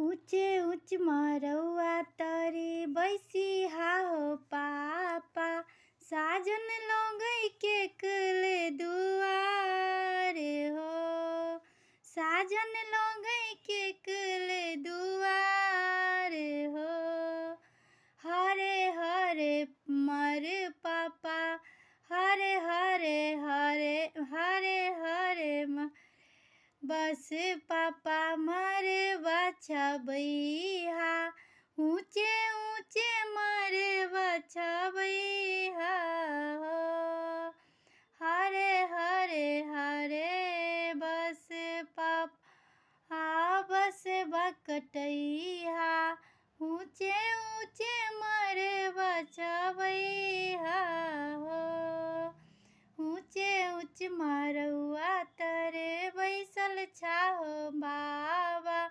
ऊँचे ऊँच मरौआ तरी बैसी हो पापा, साजन लगई के कले दुआरे हो, साजन लगई के कले दुआरे हो। हरे हरे मर पापा, हरे हरे हरे हरे हरे बस पापा मरे बच्चा बैहा, ऊँचे ऊँचे मरे बच्चा बैहा हो। हरे हरे हरे बस पापा बस बकटैहा, ऊँचे ऊँचे मरे बच्चा बैहा हो। ऊँचे ऊँच मरौआ तरे बैसल छाहो बाबा,